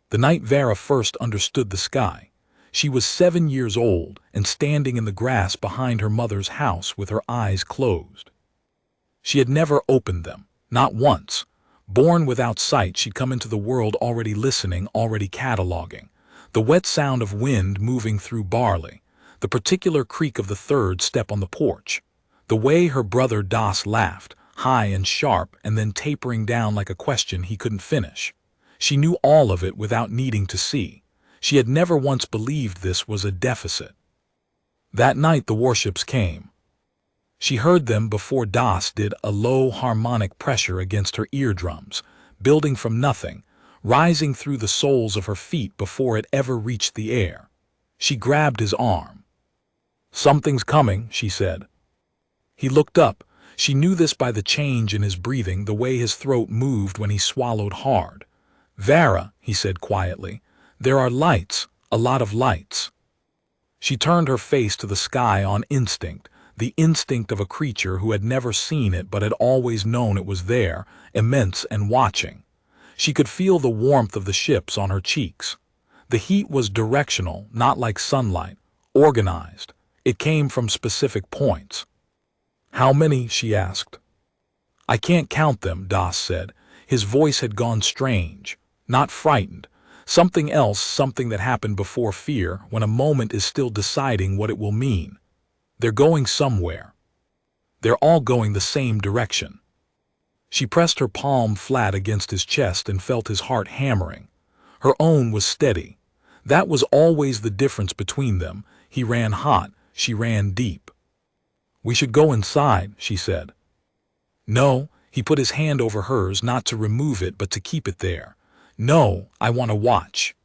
The night Vera first understood the sky. She was 7 years old and standing in the grass behind her mother's house with her eyes closed. She had never opened them, not once. Born without sight, she'd come into the world already listening, already cataloging. The wet sound of wind moving through barley, the particular creak of the third step on the porch, the way her brother Das laughed, high and sharp and then tapering down like a question he couldn't finish. She knew all of it without needing to see. She had never once believed this was a deficit. That night the warships came. She heard them before Das did, a low harmonic pressure against her eardrums, building from nothing, rising through the soles of her feet before it ever reached the air. She grabbed his arm. "Something's coming," she said. He looked up. She knew this by the change in his breathing, the way his throat moved when he swallowed hard. "Vera," he said quietly, "there are lights, a lot of lights." She turned her face to the sky on instinct, the instinct of a creature who had never seen it but had always known it was there, immense and watching. She could feel the warmth of the ships on her cheeks. The heat was directional, not like sunlight, organized. It came from specific points. "How many?" she asked. "I can't count them," Das said. His voice had gone strange, not frightened. Something else, something that happened before fear, when a moment is still deciding what it will mean. "They're going somewhere. They're all going the same direction." She pressed her palm flat against his chest and felt his heart hammering. Her own was steady. That was always the difference between them. He ran hot, she ran deep. "We should go inside," she said. "No," he put his hand over hers, not to remove it but to keep it there. "No, I want to watch."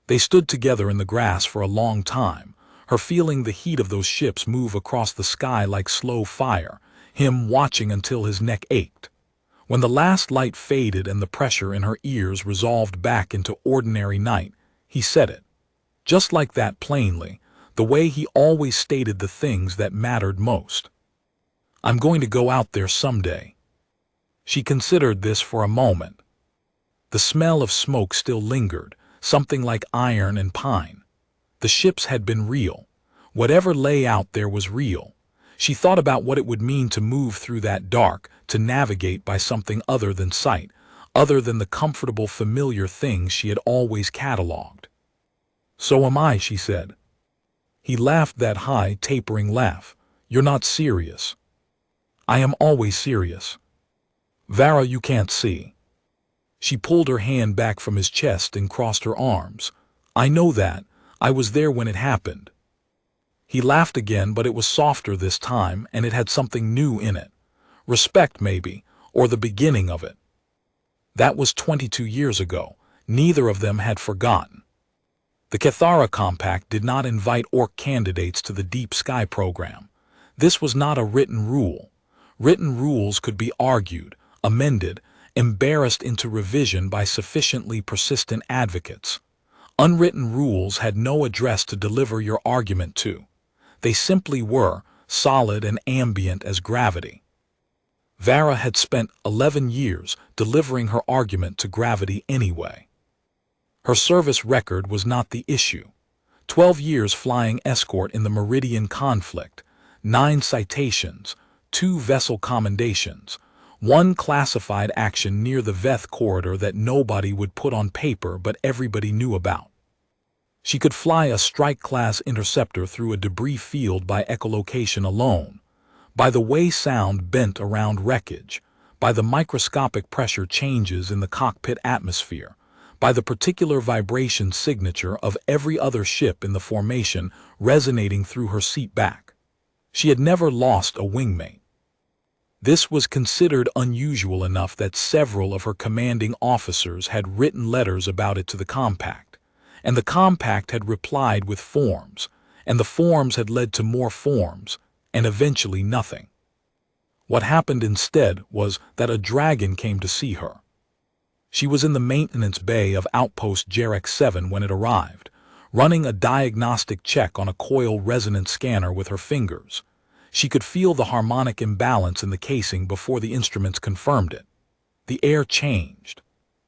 They stood together in the grass for a long time, her feeling the heat of those ships move across the sky like slow fire, him watching until his neck ached. When the last light faded and the pressure in her ears resolved back into ordinary night, he said it. Just like that, plainly, the way he always stated the things that mattered most. "I'm going to go out there someday." She considered this for a moment. The smell of smoke still lingered, something like iron and pine. The ships had been real. Whatever lay out there was real. She thought about what it would mean to move through that dark, to navigate by something other than sight, other than the comfortable, familiar things she had always cataloged. "So am I," she said. He laughed, that high, tapering laugh. "You're not serious." "I am always serious." "Vera, you can't see." She pulled her hand back from his chest and crossed her arms. "I know that. I was there when it happened." He laughed again, but it was softer this time, and it had something new in it. Respect, maybe, or the beginning of it. That was 22 years ago. Neither of them had forgotten. The Cathara Compact did not invite Orc candidates to the Deep Sky program. This was not a written rule. Written rules could be argued, amended, embarrassed into revision by sufficiently persistent advocates. Unwritten rules had no address to deliver your argument to. They simply were, solid and ambient as gravity. Vera had spent 11 years delivering her argument to gravity anyway. Her service record was not the issue. 12 years flying escort in the Meridian conflict, 9 citations, 2 vessel commendations, 1 classified action near the Veth corridor that nobody would put on paper but everybody knew about. She could fly a strike-class interceptor through a debris field by echolocation alone, by the way sound bent around wreckage, by the microscopic pressure changes in the cockpit atmosphere, by the particular vibration signature of every other ship in the formation resonating through her seat back. She had never lost a wingmate. This was considered unusual enough that several of her commanding officers had written letters about it to the Compact, and the Compact had replied with forms, and the forms had led to more forms, and eventually nothing. What happened instead was that a dragon came to see her. She was in the maintenance bay of Outpost Jarek 7 when it arrived, running a diagnostic check on a coil resonance scanner with her fingers. She could feel the harmonic imbalance in the casing before the instruments confirmed it. The air changed.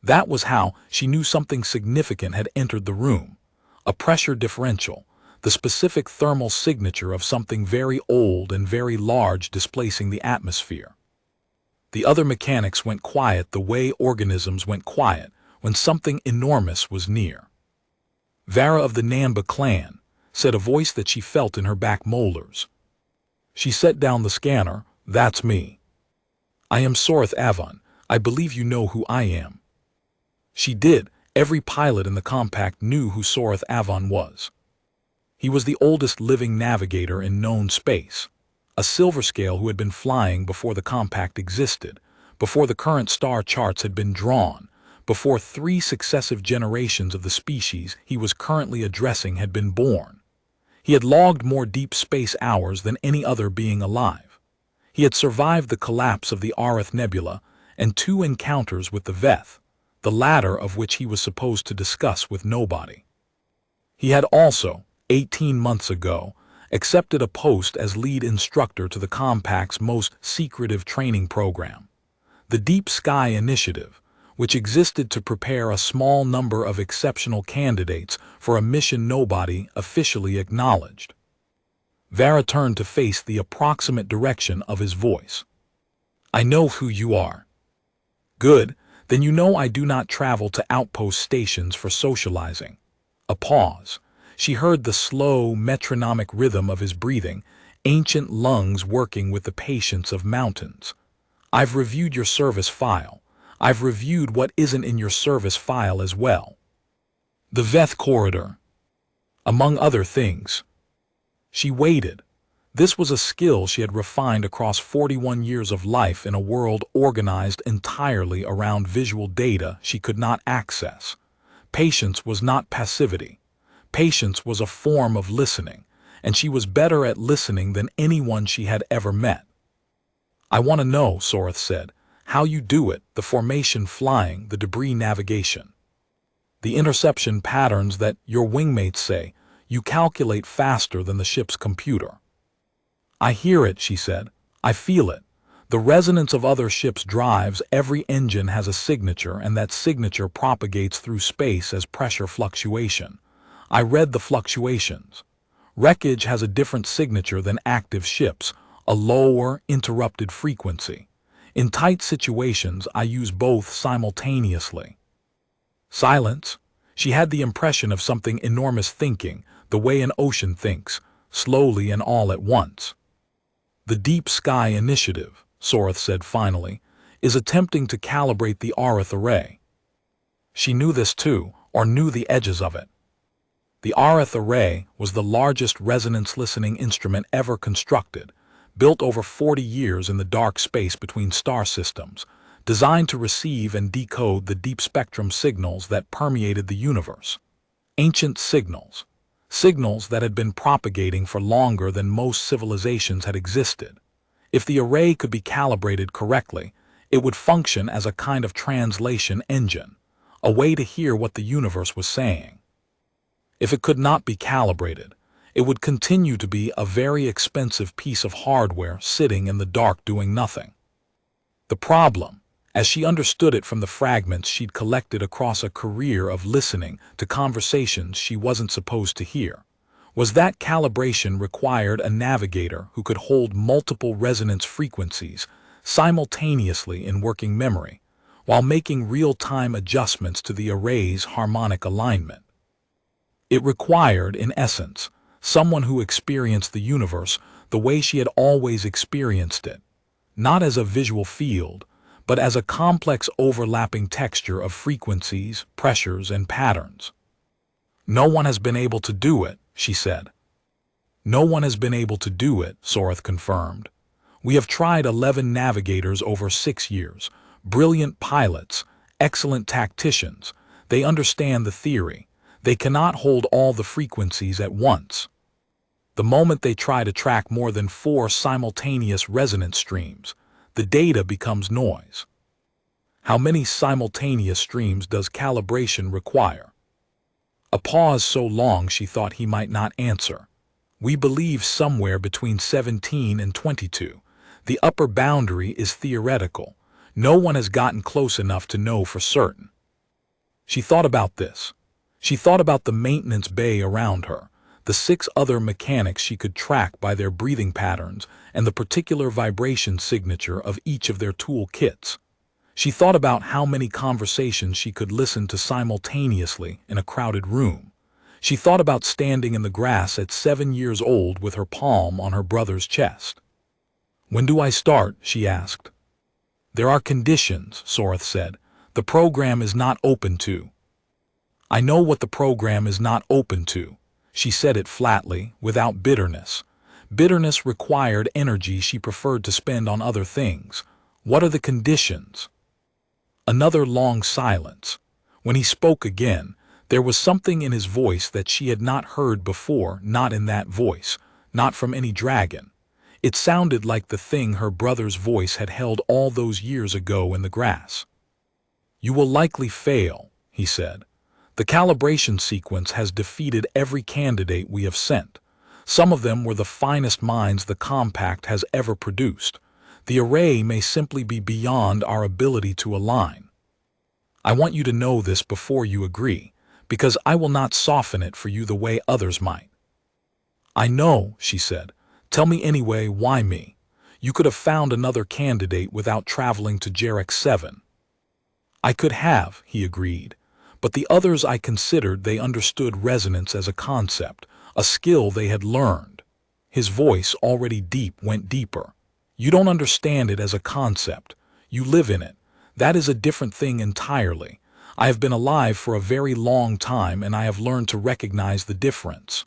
That was how she knew something significant had entered the room. A pressure differential, the specific thermal signature of something very old and very large displacing the atmosphere. The other mechanics went quiet the way organisms went quiet when something enormous was near. "Vara of the Namba clan," said a voice that she felt in her back molars. She set down the scanner. "That's me. I am Sorith Avon. I believe you know who I am." She did. Every pilot in the compact knew who Sorith Avon was. He was the oldest living navigator in known space, a silverscale who had been flying before the compact existed, before the current star charts had been drawn, before 3 successive generations of the species he was currently addressing had been born. He had logged more deep space hours than any other being alive. He had survived the collapse of the Arith Nebula and 2 encounters with the Veth, the latter of which he was supposed to discuss with nobody. He had also, 18 months ago, accepted a post as lead instructor to the Compact's most secretive training program, the Deep Sky Initiative, which existed to prepare a small number of exceptional candidates for a mission nobody officially acknowledged. Vara turned to face the approximate direction of his voice. "I know who you are." "Good, then you know I do not travel to outpost stations for socializing." A pause. She heard the slow, metronomic rhythm of his breathing, ancient lungs working with the patience of mountains. "I've reviewed your service file. I've reviewed what isn't in your service file as well. The Veth corridor, among other things." She waited. This was a skill she had refined across 41 years of life in a world organized entirely around visual data she could not access. Patience was not passivity. Patience was a form of listening, and she was better at listening than anyone she had ever met. "I want to know," Sorith said, "how you do it, the formation flying, the debris navigation. The interception patterns that your wingmates say you calculate faster than the ship's computer." "I hear it," she said. "I feel it. The resonance of other ships' drives, every engine has a signature, and that signature propagates through space as pressure fluctuation. I read the fluctuations. Wreckage has a different signature than active ships, a lower, interrupted frequency. In tight situations, I use both simultaneously." Silence. She had the impression of something enormous thinking, the way an ocean thinks, slowly and all at once. "The Deep Sky Initiative," Sorith said finally, "is attempting to calibrate the Arith array." She knew this too, or knew the edges of it. The Arith array was the largest resonance listening instrument ever constructed, built over 40 years in the dark space between star systems, designed to receive and decode the deep spectrum signals that permeated the universe. Ancient signals. Signals that had been propagating for longer than most civilizations had existed. If the array could be calibrated correctly, it would function as a kind of translation engine, a way to hear what the universe was saying. If it could not be calibrated, it would continue to be a very expensive piece of hardware sitting in the dark doing nothing. The problem, as she understood it from the fragments she'd collected across a career of listening to conversations she wasn't supposed to hear, was that calibration required a navigator who could hold multiple resonance frequencies simultaneously in working memory, while making real-time adjustments to the array's harmonic alignment. It required, in essence, someone who experienced the universe the way she had always experienced it, not as a visual field, but as a complex overlapping texture of frequencies, pressures, and patterns. "No one has been able to do it," she said. "No one has been able to do it," Sorith confirmed. "We have tried 11 navigators over 6 years, brilliant pilots, excellent tacticians. They understand the theory. They cannot hold all the frequencies at once. The moment they try to track more than 4 simultaneous resonance streams, the data becomes noise." "How many simultaneous streams does calibration require?" A pause so long she thought he might not answer. "We believe somewhere between 17 and 22. The upper boundary is theoretical. No one has gotten close enough to know for certain." She thought about this. She thought about the maintenance bay around her, the 6 other mechanics she could track by their breathing patterns and the particular vibration signature of each of their tool kits. She thought about how many conversations she could listen to simultaneously in a crowded room. She thought about standing in the grass at 7 years old with her palm on her brother's chest. "When do I start?" she asked. "There are conditions," Soreth said. "The program is not open to." "I know what the program is not open to." She said it flatly, without bitterness. Bitterness required energy she preferred to spend on other things. "What are the conditions?" Another long silence. When he spoke again, there was something in his voice that she had not heard before, not in that voice, not from any dragon. It sounded like the thing her brother's voice had held all those years ago in the grass. "You will likely fail," he said. "The calibration sequence has defeated every candidate we have sent. Some of them were the finest minds the compact has ever produced. The array may simply be beyond our ability to align. I want you to know this before you agree, because I will not soften it for you the way others might." "I know," she said. "Tell me anyway, why me? You could have found another candidate without traveling to Jarek 7. "I could have," he agreed. "But the others I considered they understood resonance as a concept, a skill they had learned." His voice, already deep, went deeper. "You don't understand it as a concept. You live in it. That is a different thing entirely. I have been alive for a very long time and I have learned to recognize the difference."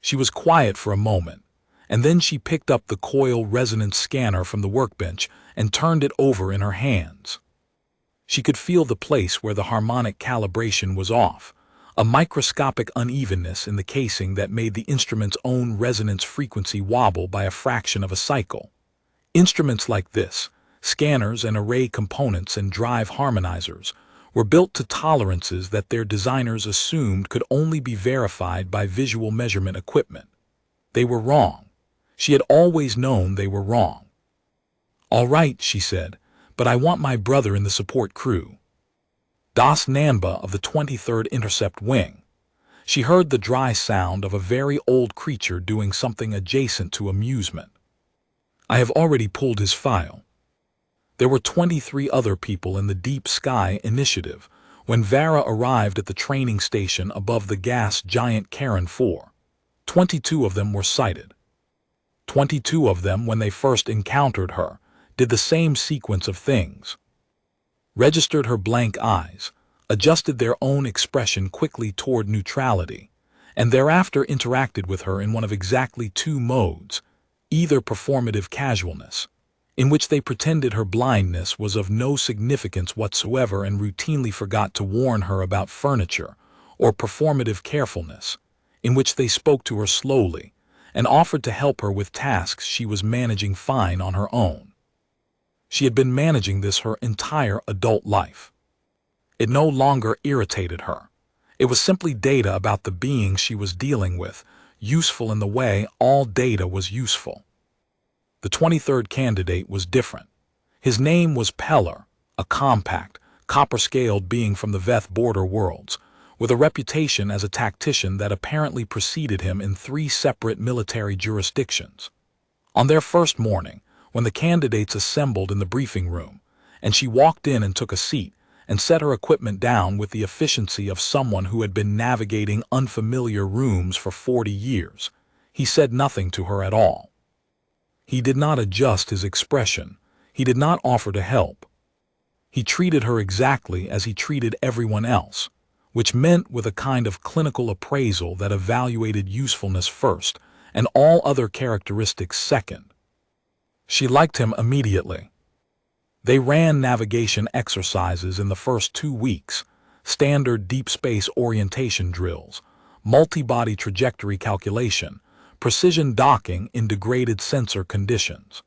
She was quiet for a moment, and then she picked up the coil resonance scanner from the workbench and turned it over in her hands. She could feel the place where the harmonic calibration was off, a microscopic unevenness in the casing that made the instrument's own resonance frequency wobble by a fraction of a cycle. Instruments like this, scanners and array components and drive harmonizers, were built to tolerances that their designers assumed could only be verified by visual measurement equipment. They were wrong. She had always known they were wrong. "All right," she said, "but I want my brother in the support crew." Das Nanba of the 23rd Intercept Wing. She heard the dry sound of a very old creature doing something adjacent to amusement. "I have already pulled his file." There were 23 other people in the Deep Sky Initiative when Vara arrived at the training station above the gas giant Karen 4. 22 of them were sighted. 22 of them, when they first encountered her, did the same sequence of things. Registered her blank eyes, adjusted their own expression quickly toward neutrality, and thereafter interacted with her in one of exactly 2 modes, either performative casualness, in which they pretended her blindness was of no significance whatsoever and routinely forgot to warn her about furniture, or performative carefulness, in which they spoke to her slowly and offered to help her with tasks she was managing fine on her own. She had been managing this her entire adult life. It no longer irritated her. It was simply data about the being she was dealing with, useful in the way all data was useful. The 23rd candidate was different. His name was Peller, a compact, copper-scaled being from the Veth border worlds, with a reputation as a tactician that apparently preceded him in 3 separate military jurisdictions. On their first morning, when the candidates assembled in the briefing room, and she walked in and took a seat and set her equipment down with the efficiency of someone who had been navigating unfamiliar rooms for 40 years, he said nothing to her at all. He did not adjust his expression. He did not offer to help. He treated her exactly as he treated everyone else, which meant with a kind of clinical appraisal that evaluated usefulness first and all other characteristics second. She liked him immediately. They ran navigation exercises in the first 2 weeks, standard deep space orientation drills, multi-body trajectory calculation, precision docking in degraded sensor conditions.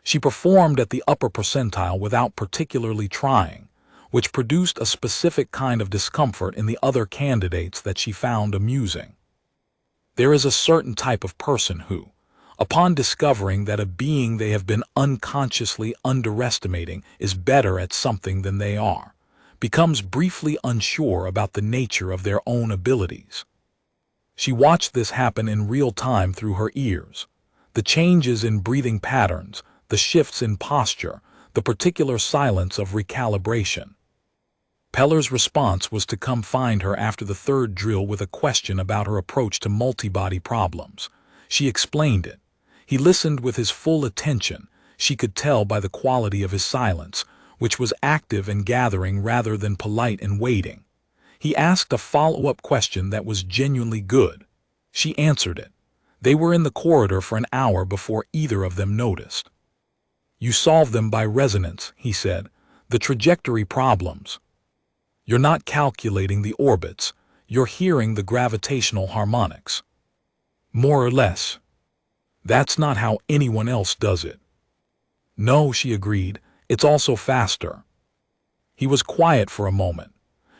She performed at the upper percentile without particularly trying, which produced a specific kind of discomfort in the other candidates that she found amusing. There is a certain type of person who, upon discovering that a being they have been unconsciously underestimating is better at something than they are, becomes briefly unsure about the nature of their own abilities. She watched this happen in real time through her ears. The changes in breathing patterns, the shifts in posture, the particular silence of recalibration. Peller's response was to come find her after the third drill with a question about her approach to multibody problems. She explained it. He listened with his full attention. She could tell by the quality of his silence, which was active and gathering rather than polite and waiting. He asked a follow-up question that was genuinely good. She answered it. They were in the corridor for an hour before either of them noticed. "You solve them by resonance," he said. "The trajectory problems. You're not calculating the orbits. You're hearing the gravitational harmonics. More or less. That's not how anyone else does it." "No," she agreed. "It's also faster." He was quiet for a moment.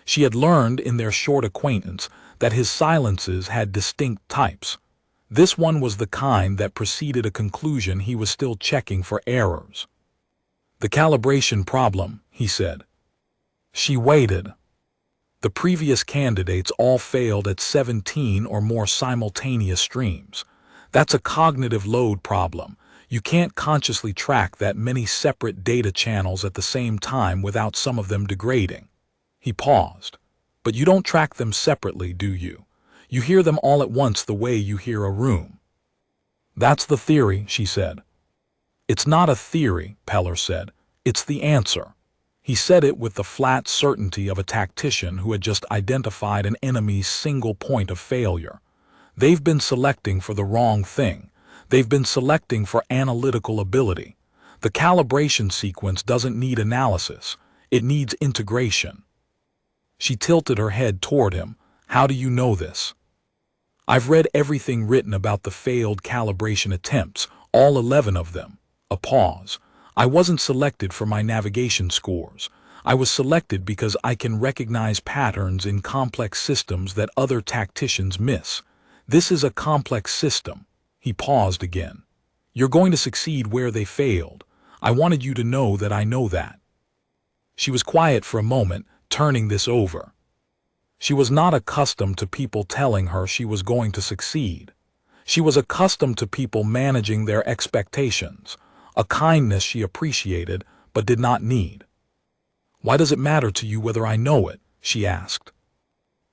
She had learned in their short acquaintance that his silences had distinct types. This one was the kind that preceded a conclusion he was still checking for errors. "The calibration problem," he said. She waited. The previous candidates all failed at 17 or more simultaneous streams. That's a cognitive load problem. You can't consciously track that many separate data channels at the same time without some of them degrading. He paused. "But you don't track them separately, do you? You hear them all at once the way you hear a room." "That's the theory," she said. "It's not a theory," Peller said. "It's the answer." He said it with the flat certainty of a tactician who had just identified an enemy's single point of failure. They've been selecting for the wrong thing. They've been selecting for analytical ability. The calibration sequence doesn't need analysis. It needs integration. She tilted her head toward him. "How do you know this?" "I've read everything written about the failed calibration attempts, all 11 of them." A pause. "I wasn't selected for my navigation scores. I was selected because I can recognize patterns in complex systems that other tacticians miss. This is a complex system." He paused again. "You're going to succeed where they failed. I wanted you to know that I know that." She was quiet for a moment, turning this over. She was not accustomed to people telling her she was going to succeed. She was accustomed to people managing their expectations, a kindness she appreciated but did not need. "Why does it matter to you whether I know it?" she asked.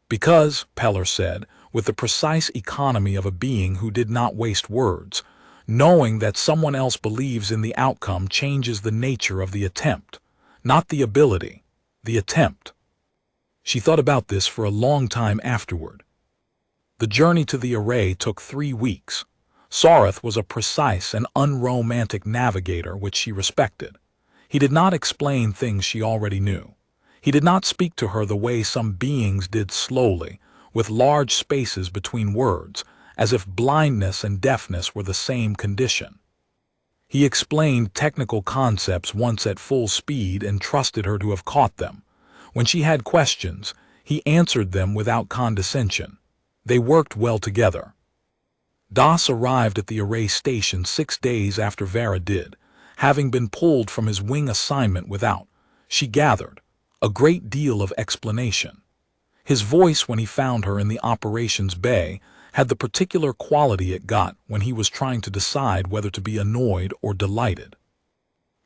"Because," Peller said, with the precise economy of a being who did not waste words, "knowing that someone else believes in the outcome changes the nature of the attempt, not the ability, the attempt." She thought about this for a long time afterward. The journey to the array took 3 weeks. Sareth was a precise and unromantic navigator which she respected. He did not explain things she already knew. He did not speak to her the way some beings did, slowly, with large spaces between words, as if blindness and deafness were the same condition. He explained technical concepts once at full speed and trusted her to have caught them. When she had questions, he answered them without condescension. They worked well together. Das arrived at the array station 6 days after Vera did, having been pulled from his wing assignment without, she gathered, a great deal of explanation. His voice when he found her in the operations bay had the particular quality it got when he was trying to decide whether to be annoyed or delighted.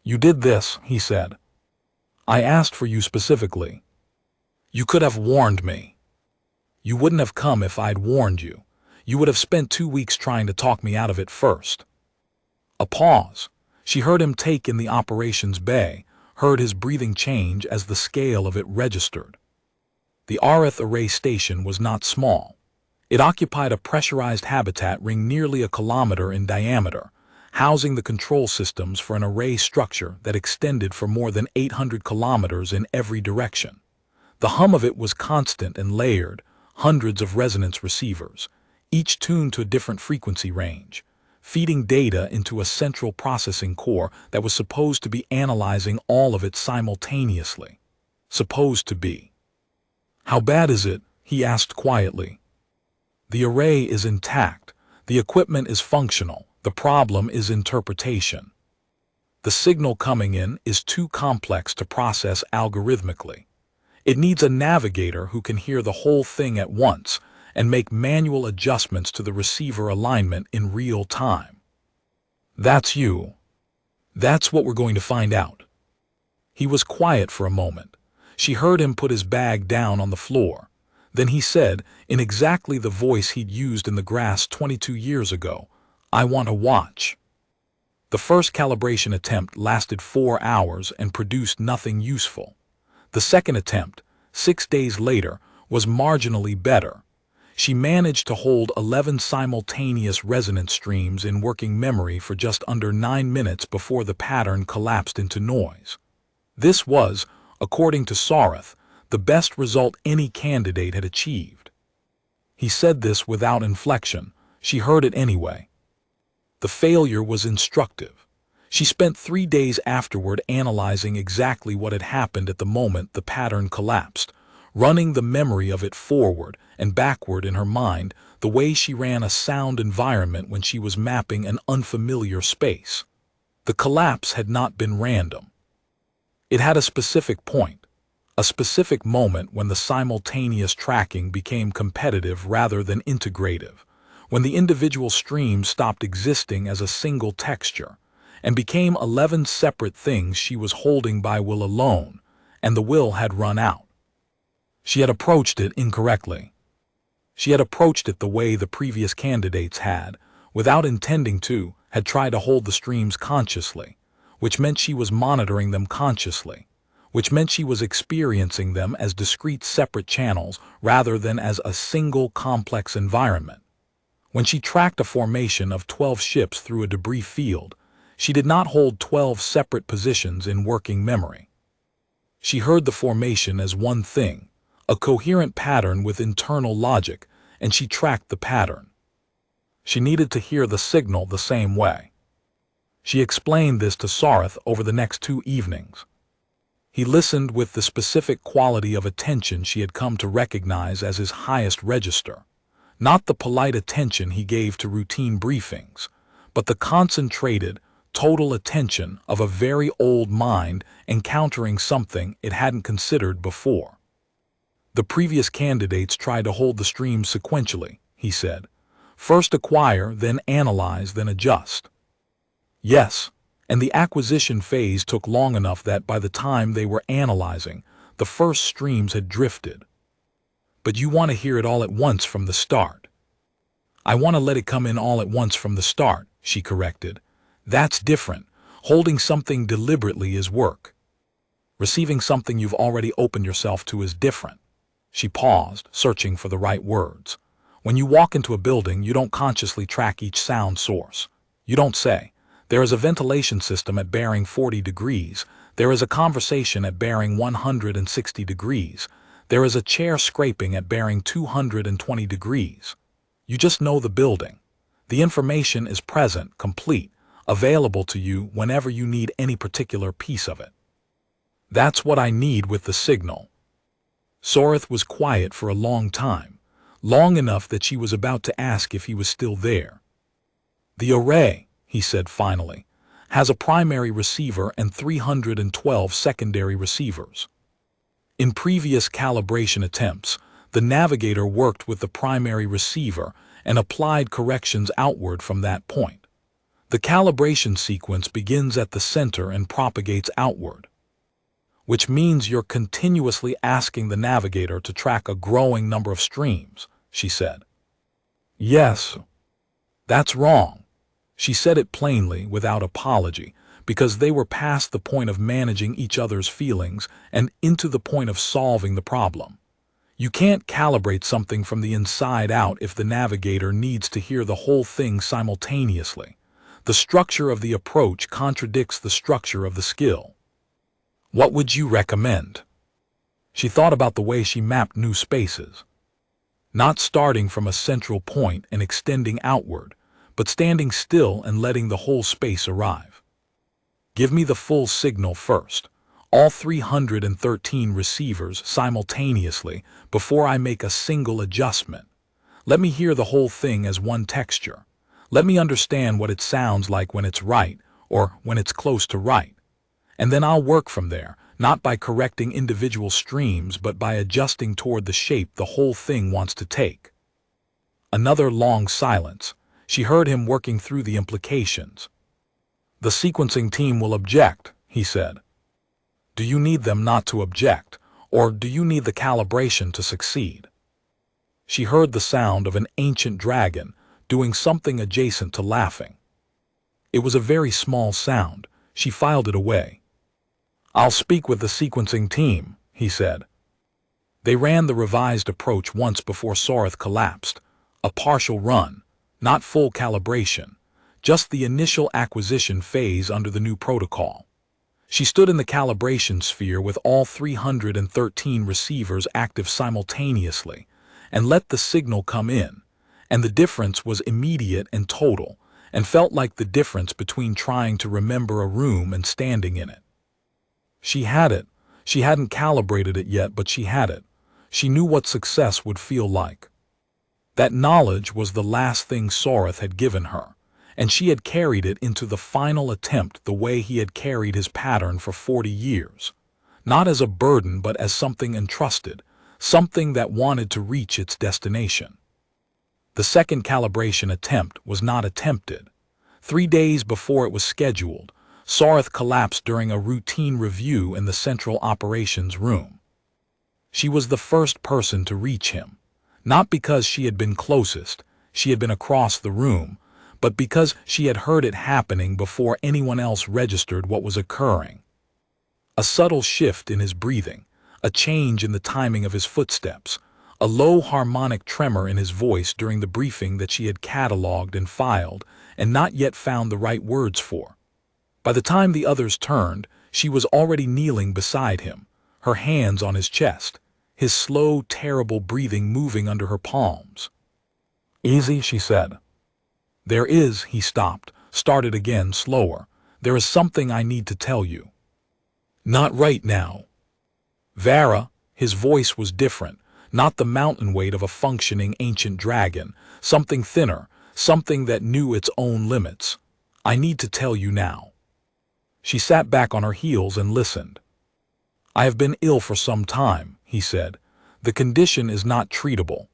"You did this," he said. "I asked for you specifically. You could have warned me. You wouldn't have come if I'd warned you. You would have spent 2 weeks trying to talk me out of it first." A pause. She heard him take in the operations bay, heard his breathing change as the scale of it registered. The Arith array station was not small. It occupied a pressurized habitat ring nearly a kilometer in diameter, housing the control systems for an array structure that extended for more than 800 kilometers in every direction. The hum of it was constant and layered, hundreds of resonance receivers, each tuned to a different frequency range, feeding data into a central processing core that was supposed to be analyzing all of it simultaneously. Supposed to be. "How bad is it?" he asked quietly. "The array is intact. The equipment is functional. The problem is interpretation. The signal coming in is too complex to process algorithmically. It needs a navigator who can hear the whole thing at once and make manual adjustments to the receiver alignment in real time. That's you. That's what we're going to find out. He was quiet for a moment. She heard him put his bag down on the floor. Then he said, in exactly the voice he'd used in the grass 22 years ago, "I want a watch." The first calibration attempt lasted 4 hours and produced nothing useful. The second attempt, 6 days later, was marginally better. She managed to hold 11 simultaneous resonance streams in working memory for just under 9 minutes before the pattern collapsed into noise. This was, according to Sarath, the best result any candidate had achieved. He said this without inflection. She heard it anyway. The failure was instructive. She spent 3 days afterward analyzing exactly what had happened at the moment the pattern collapsed, running the memory of it forward and backward in her mind the way she ran a sound environment when she was mapping an unfamiliar space. The collapse had not been random. It had a specific point, a specific moment when the simultaneous tracking became competitive rather than integrative, when the individual streams stopped existing as a single texture and became 11 separate things she was holding by will alone, and the will had run out. She had approached it incorrectly. She had approached it the way the previous candidates had, without intending to, had tried to hold the streams consciously, which meant she was monitoring them consciously, which meant she was experiencing them as discrete separate channels rather than as a single complex environment. When she tracked a formation of 12 ships through a debris field, she did not hold 12 separate positions in working memory. She heard the formation as one thing, a coherent pattern with internal logic, and she tracked the pattern. She needed to hear the signal the same way. She explained this to Sarath over the next 2 evenings. He listened with the specific quality of attention she had come to recognize as his highest register. Not the polite attention he gave to routine briefings, but the concentrated, total attention of a very old mind encountering something it hadn't considered before. The previous candidates tried to hold the streams sequentially, he said. First acquire, then analyze, then adjust. Yes, and the acquisition phase took long enough that by the time they were analyzing, the first streams had drifted. But you want to hear it all at once from the start. I want to let it come in all at once from the start, she corrected. That's different. Holding something deliberately is work. Receiving something you've already opened yourself to is different. She paused, searching for the right words. When you walk into a building, you don't consciously track each sound source. You don't say, there is a ventilation system at bearing 40 degrees. There is a conversation at bearing 160 degrees. There is a chair scraping at bearing 220 degrees. You just know the building. The information is present, complete, available to you whenever you need any particular piece of it. That's what I need with the signal. Sarath was quiet for a long time, long enough that she was about to ask if he was still there. The array, he said finally, has a primary receiver and 312 secondary receivers. In previous calibration attempts, the navigator worked with the primary receiver and applied corrections outward from that point. The calibration sequence begins at the center and propagates outward, which means you're continuously asking the navigator to track a growing number of streams, she said. Yes. That's wrong. She said it plainly, without apology, because they were past the point of managing each other's feelings and into the point of solving the problem. You can't calibrate something from the inside out if the navigator needs to hear the whole thing simultaneously. The structure of the approach contradicts the structure of the skill. What would you recommend? She thought about the way she mapped new spaces. Not starting from a central point and extending outward, but standing still and letting the whole space arrive. Give me the full signal first, all 313 receivers simultaneously before I make a single adjustment. Let me hear the whole thing as one texture. Let me understand what it sounds like when it's right or when it's close to right. And then I'll work from there, not by correcting individual streams but by adjusting toward the shape the whole thing wants to take. Another long silence. She heard him working through the implications. "The sequencing team will object," he said. "Do you need them not to object, or do you need the calibration to succeed?" She heard the sound of an ancient dragon doing something adjacent to laughing. It was a very small sound. She filed it away. "I'll speak with the sequencing team," he said. They ran the revised approach once before Soreth collapsed. A partial run, not full calibration, just the initial acquisition phase under the new protocol. She stood in the calibration sphere with all 313 receivers active simultaneously and let the signal come in, and the difference was immediate and total, and felt like the difference between trying to remember a room and standing in it. She had it. She hadn't calibrated it yet, but she had it. She knew what success would feel like. That knowledge was the last thing Soreth had given her, and she had carried it into the final attempt the way he had carried his pattern for 40 years. Not as a burden but as something entrusted, something that wanted to reach its destination. The second calibration attempt was not attempted. 3 days before it was scheduled, Soreth collapsed during a routine review in the central operations room. She was the first person to reach him. Not because she had been closest, she had been across the room, but because she had heard it happening before anyone else registered what was occurring. A subtle shift in his breathing, a change in the timing of his footsteps, a low harmonic tremor in his voice during the briefing that she had catalogued and filed and not yet found the right words for. By the time the others turned, she was already kneeling beside him, her hands on his chest, his slow, terrible breathing moving under her palms. "Easy," she said. "There is," he stopped, started again, slower. "There is something I need to tell you." "Not right now." "Vara," his voice was different, not the mountain weight of a functioning ancient dragon, something thinner, something that knew its own limits. "I need to tell you now." She sat back on her heels and listened. "I have been ill for some time," he said. "The condition is not treatable.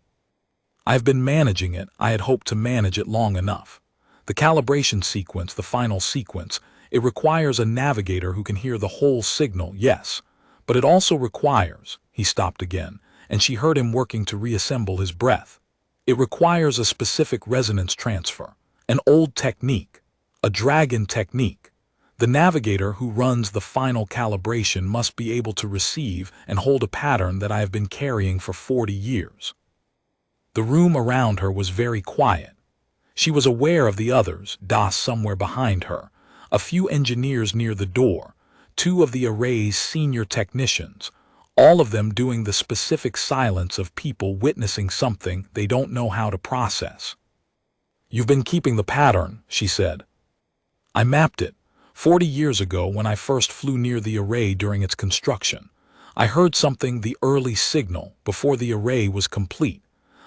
I have been managing it. I had hoped to manage it long enough. The calibration sequence, the final sequence, it requires a navigator who can hear the whole signal, yes. But it also requires," he stopped again, and she heard him working to reassemble his breath. "It requires a specific resonance transfer, an old technique, a dragon technique. The navigator who runs the final calibration must be able to receive and hold a pattern that I have been carrying for 40 years. The room around her was very quiet. She was aware of the others, Das somewhere behind her, a few engineers near the door, 2 of the array's senior technicians, all of them doing the specific silence of people witnessing something they don't know how to process. "You've been keeping the pattern," she said. "I mapped it. 40 years ago when I first flew near the array during its construction. I heard something, the early signal, before the array was complete.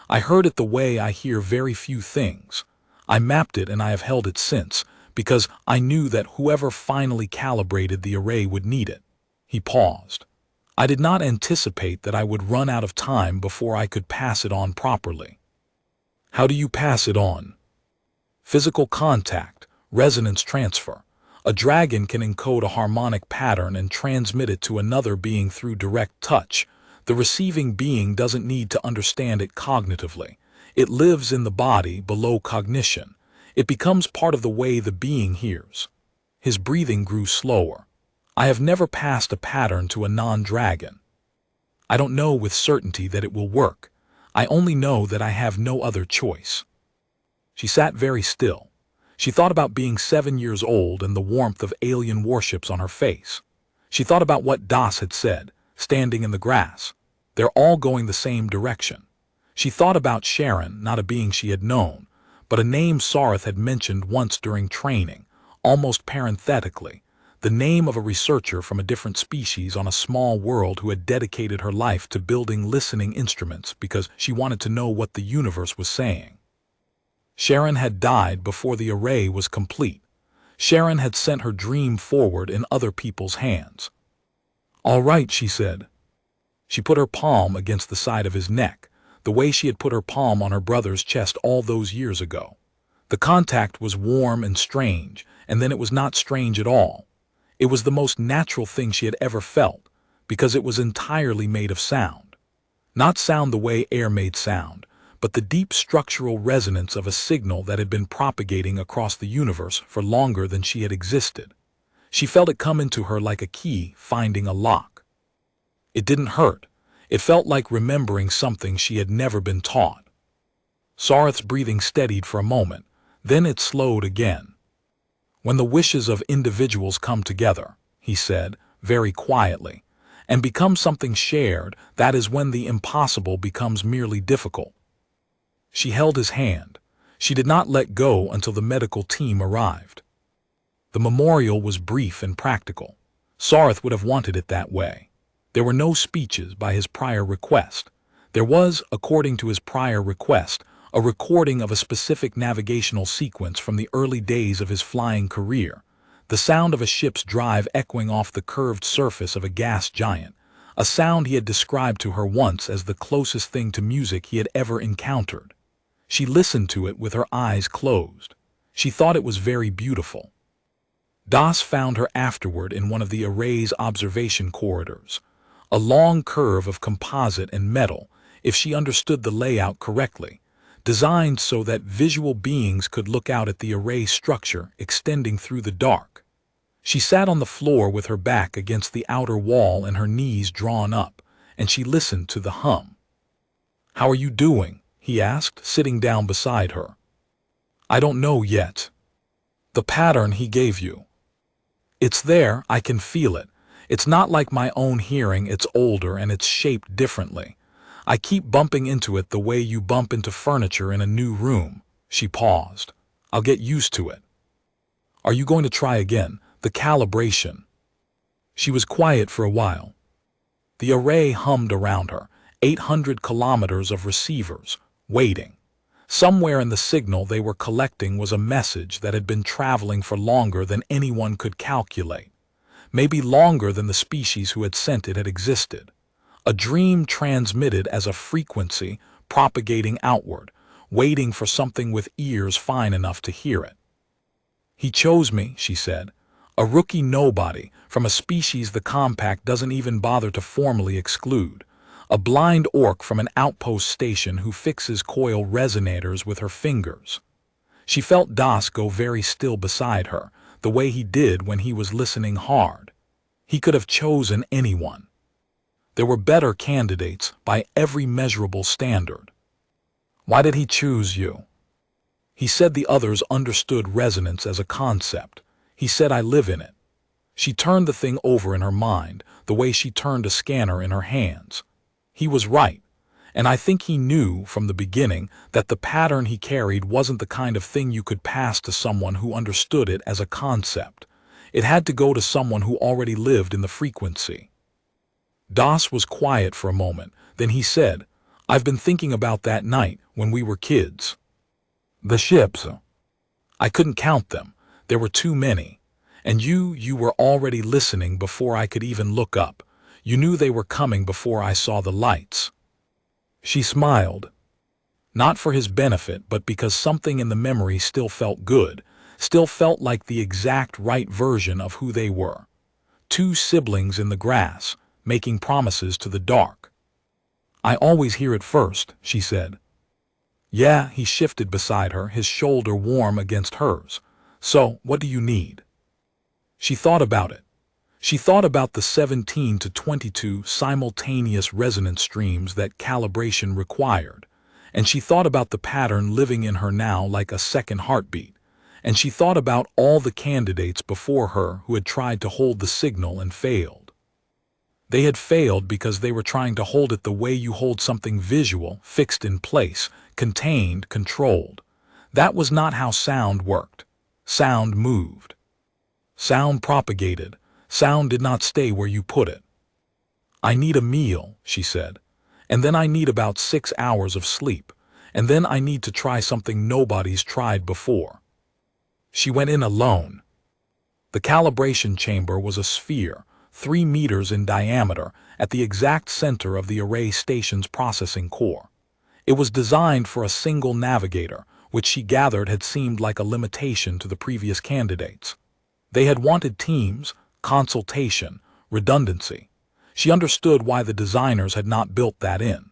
I heard it the way I hear very few things. I mapped it and I have held it since, because I knew that whoever finally calibrated the array would need it." He paused. "I did not anticipate that I would run out of time before I could pass it on properly." "How do you pass it on?" "Physical contact, resonance transfer. A dragon can encode a harmonic pattern and transmit it to another being through direct touch. The receiving being doesn't need to understand it cognitively. It lives in the body below cognition. It becomes part of the way the being hears." His breathing grew slower. "I have never passed a pattern to a non-dragon. I don't know with certainty that it will work. I only know that I have no other choice." She sat very still. She thought about being 7 years old and the warmth of alien warships on her face. She thought about what Das had said, standing in the grass. They're all going the same direction. She thought about Sharon, not a being she had known, but a name Soreth had mentioned once during training, almost parenthetically, the name of a researcher from a different species on a small world who had dedicated her life to building listening instruments because she wanted to know what the universe was saying. Sharon had died before the array was complete. Sharon had sent her dream forward in other people's hands. All right, she said. She put her palm against the side of his neck, the way she had put her palm on her brother's chest all those years ago. The contact was warm and strange, and then it was not strange at all. It was the most natural thing she had ever felt, because it was entirely made of sound. Not sound the way air made sound, but the deep structural resonance of a signal that had been propagating across the universe for longer than she had existed. She felt it come into her like a key finding a lock. It didn't hurt. It felt like remembering something she had never been taught. Sareth's breathing steadied for a moment, then it slowed again. When the wishes of individuals come together, he said, very quietly, and become something shared, that is when the impossible becomes merely difficult. She held his hand. She did not let go until the medical team arrived. The memorial was brief and practical. Sareth would have wanted it that way. There were no speeches by his prior request. There was, according to his prior request, a recording of a specific navigational sequence from the early days of his flying career, the sound of a ship's drive echoing off the curved surface of a gas giant, a sound he had described to her once as the closest thing to music he had ever encountered. She listened to it with her eyes closed. She thought it was very beautiful. Das found her afterward in one of the array's observation corridors, a long curve of composite and metal, if she understood the layout correctly, designed so that visual beings could look out at the array structure extending through the dark. She sat on the floor with her back against the outer wall and her knees drawn up, and she listened to the hum. "How are you doing?" he asked, sitting down beside her. "I don't know yet." "The pattern he gave you." "It's there, I can feel it. It's not like my own hearing, it's older and it's shaped differently. I keep bumping into it the way you bump into furniture in a new room." She paused. "I'll get used to it." "Are you going to try again, the calibration?" She was quiet for a while. The array hummed around her, 800 kilometers of receivers, waiting. Somewhere in the signal they were collecting was a message that had been traveling for longer than anyone could calculate. Maybe longer than the species who had sent it had existed. A dream transmitted as a frequency, propagating outward, waiting for something with ears fine enough to hear it. "He chose me," she said. "A rookie nobody, from a species the compact doesn't even bother to formally exclude. A blind orc from an outpost station who fixes coil resonators with her fingers." She felt Das go very still beside her, the way he did when he was listening hard. He could have chosen anyone. There were better candidates by every measurable standard. "Why did he choose you?" He said the others understood resonance as a concept. He said, "I live in it." She turned the thing over in her mind, the way she turned a scanner in her hands. He was right, and I think he knew from the beginning that the pattern he carried wasn't the kind of thing you could pass to someone who understood it as a concept. It had to go to someone who already lived in the frequency. Das was quiet for a moment, then he said, "I've been thinking about that night when we were kids. The ships. I couldn't count them. There were too many. And you were already listening before I could even look up. You knew they were coming before I saw the lights." She smiled. Not for his benefit, but because something in the memory still felt good, still felt like the exact right version of who they were. Two siblings in the grass, making promises to the dark. "I always hear it first," she said. "Yeah," he shifted beside her, his shoulder warm against hers. "So, what do you need?" She thought about it. She thought about the 17 to 22 simultaneous resonance streams that calibration required, and she thought about the pattern living in her now like a second heartbeat, and she thought about all the candidates before her who had tried to hold the signal and failed. They had failed because they were trying to hold it the way you hold something visual, fixed in place, contained, controlled. That was not how sound worked. Sound moved. Sound propagated. Sound did not stay where you put it. "I need a meal," she said, "and then I need about 6 hours of sleep, and then I need to try something nobody's tried before." She went in alone. The calibration chamber was a sphere, 3 meters in diameter, at the exact center of the array station's processing core. It was designed for a single navigator, which she gathered had seemed like a limitation to the previous candidates. They had wanted teams, consultation, redundancy. She understood why the designers had not built that in.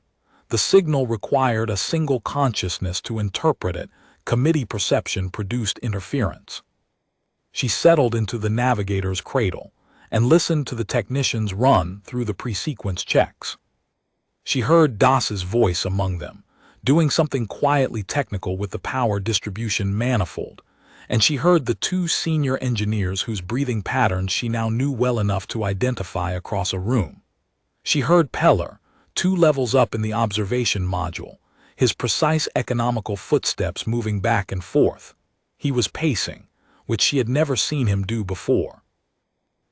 The signal required a single consciousness to interpret it. Committee perception produced interference. She settled into the navigator's cradle and listened to the technicians run through the pre-sequence checks. She heard Das's voice among them, doing something quietly technical with the power distribution manifold, and she heard the 2 senior engineers whose breathing patterns she now knew well enough to identify across a room. She heard Peller, 2 levels up in the observation module, his precise economical footsteps moving back and forth. He was pacing, which she had never seen him do before.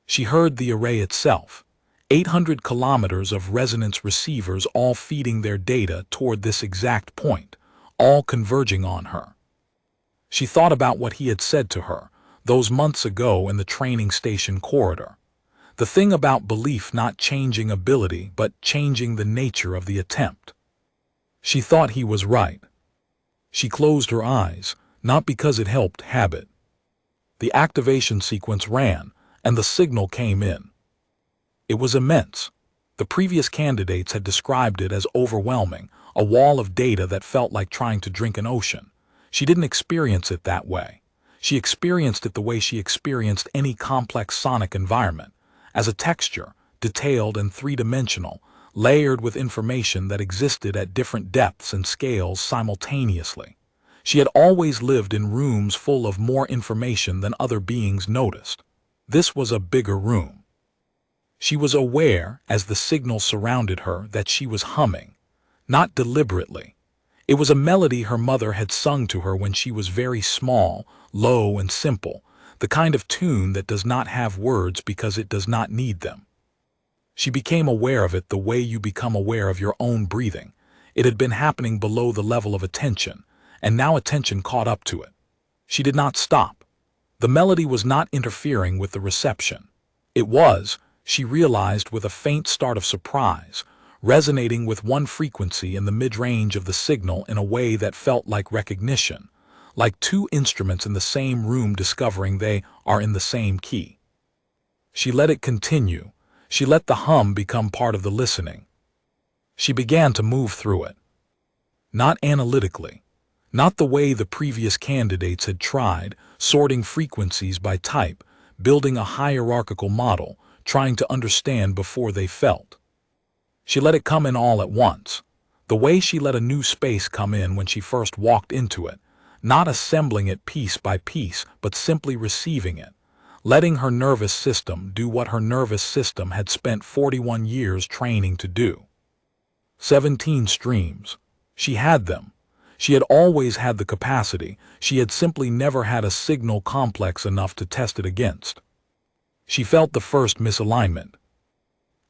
She heard the array itself, 800 kilometers of resonance receivers all feeding their data toward this exact point, all converging on her. She thought about what he had said to her those months ago in the training station corridor. The thing about belief not changing ability but changing the nature of the attempt. She thought he was right. She closed her eyes, not because it helped habit. The activation sequence ran, and the signal came in. It was immense. The previous candidates had described it as overwhelming, a wall of data that felt like trying to drink an ocean. She didn't experience it that way. She experienced it the way she experienced any complex sonic environment, as a texture, detailed and three-dimensional, layered with information that existed at different depths and scales simultaneously. She had always lived in rooms full of more information than other beings noticed. This was a bigger room. She was aware, as the signal surrounded her, that she was humming, not deliberately. It was a melody her mother had sung to her when she was very small, low and simple, the kind of tune that does not have words because it does not need them. She became aware of it the way you become aware of your own breathing. It had been happening below the level of attention, and now attention caught up to it. She did not stop. The melody was not interfering with the reception. It was, she realized with a faint start of surprise, resonating with one frequency in the mid-range of the signal in a way that felt like recognition, like 2 instruments in the same room discovering they are in the same key. She let it continue. She let the hum become part of the listening. She began to move through it. Not analytically, not the way the previous candidates had tried, sorting frequencies by type, building a hierarchical model, trying to understand before they felt. She let it come in all at once, the way she let a new space come in when she first walked into it, not assembling it piece by piece, but simply receiving it, letting her nervous system do what her nervous system had spent 41 years training to do. 17 streams. She had them. She had always had the capacity. She had simply never had a signal complex enough to test it against. She felt the first misalignment.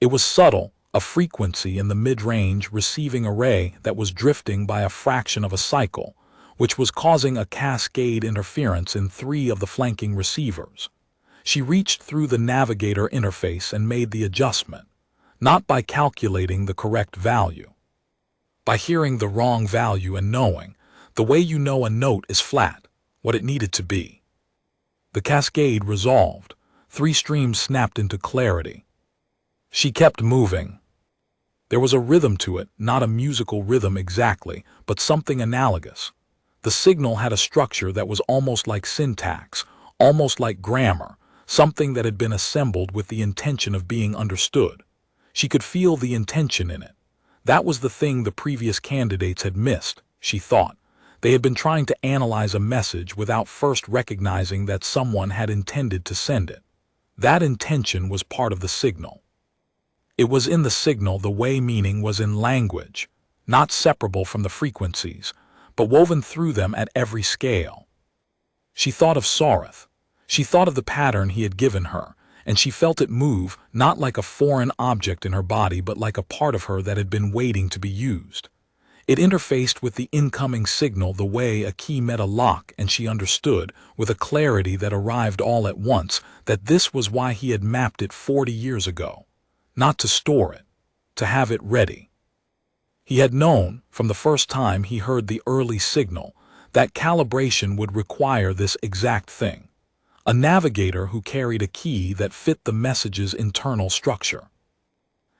It was subtle, a frequency in the mid-range receiving array that was drifting by a fraction of a cycle, which was causing a cascade interference in 3 of the flanking receivers. She reached through the navigator interface and made the adjustment, not by calculating the correct value. By hearing the wrong value and knowing, the way you know a note is flat, what it needed to be. The cascade resolved. 3 streams snapped into clarity. She kept moving. There was a rhythm to it, not a musical rhythm exactly, but something analogous. The signal had a structure that was almost like syntax, almost like grammar, something that had been assembled with the intention of being understood. She could feel the intention in it. That was the thing the previous candidates had missed, she thought. They had been trying to analyze a message without first recognizing that someone had intended to send it. That intention was part of the signal. It was in the signal the way meaning was in language, not separable from the frequencies, but woven through them at every scale. She thought of Sarath. She thought of the pattern he had given her, and she felt it move, not like a foreign object in her body, but like a part of her that had been waiting to be used. It interfaced with the incoming signal the way a key met a lock, and she understood, with a clarity that arrived all at once, that this was why he had mapped it 40 years ago. Not to store it, to have it ready. He had known, from the first time he heard the early signal, that calibration would require this exact thing. A navigator who carried a key that fit the message's internal structure.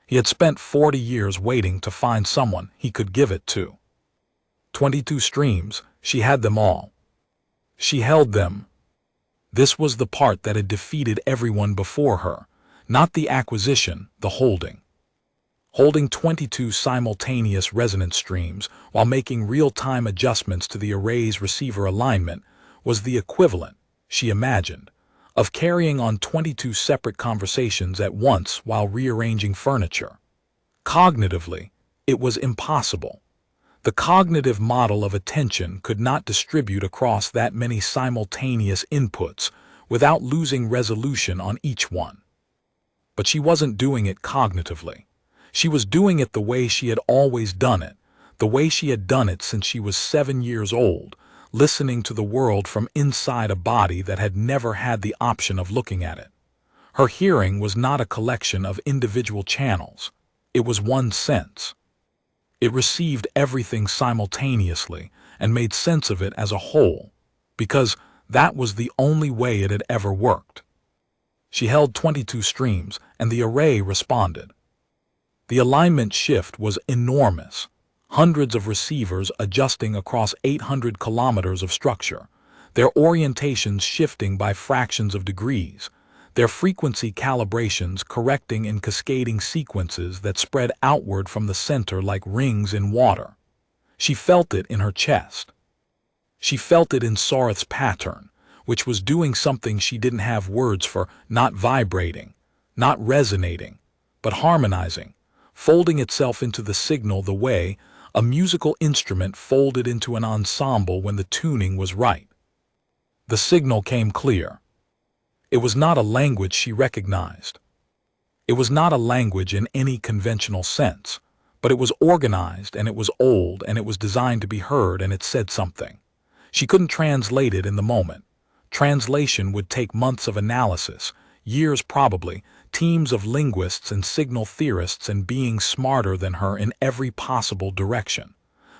He had spent 40 years waiting to find someone he could give it to. 22 streams, she had them all. She held them. This was the part that had defeated everyone before her, not the acquisition, the holding. Holding 22 simultaneous resonance streams while making real-time adjustments to the array's receiver alignment was the equivalent, she imagined, of carrying on 22 separate conversations at once while rearranging furniture. Cognitively, it was impossible. The cognitive model of attention could not distribute across that many simultaneous inputs without losing resolution on each one. But she wasn't doing it cognitively. She was doing it the way she had always done it, the way she had done it since she was 7 years old, listening to the world from inside a body that had never had the option of looking at it. Her hearing was not a collection of individual channels. It was one sense. It received everything simultaneously and made sense of it as a whole, because that was the only way it had ever worked. She held 22 streams, and the array responded. The alignment shift was enormous. Hundreds of receivers adjusting across 800 kilometers of structure, their orientations shifting by fractions of degrees, their frequency calibrations correcting in cascading sequences that spread outward from the center like rings in water. She felt it in her chest. She felt it in Sarth's pattern, which was doing something she didn't have words for, not vibrating, not resonating, but harmonizing, folding itself into the signal the way a musical instrument folded into an ensemble when the tuning was right. The signal came clear. It was not a language she recognized. It was not a language in any conventional sense, but it was organized and it was old and it was designed to be heard and it said something. She couldn't translate it in the moment. Translation would take months of analysis, years probably, teams of linguists and signal theorists and beings smarter than her in every possible direction.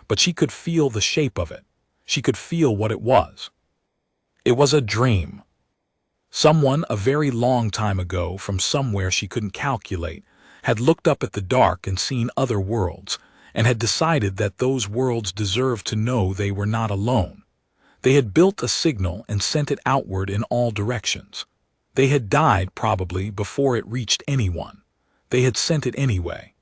But she could feel the shape of it. She could feel what it was. It was a dream. Someone a very long time ago from somewhere she couldn't calculate had looked up at the dark and seen other worlds and had decided that those worlds deserved to know they were not alone. They had built a signal and sent it outward in all directions. They had died probably before it reached anyone. They had sent it anyway.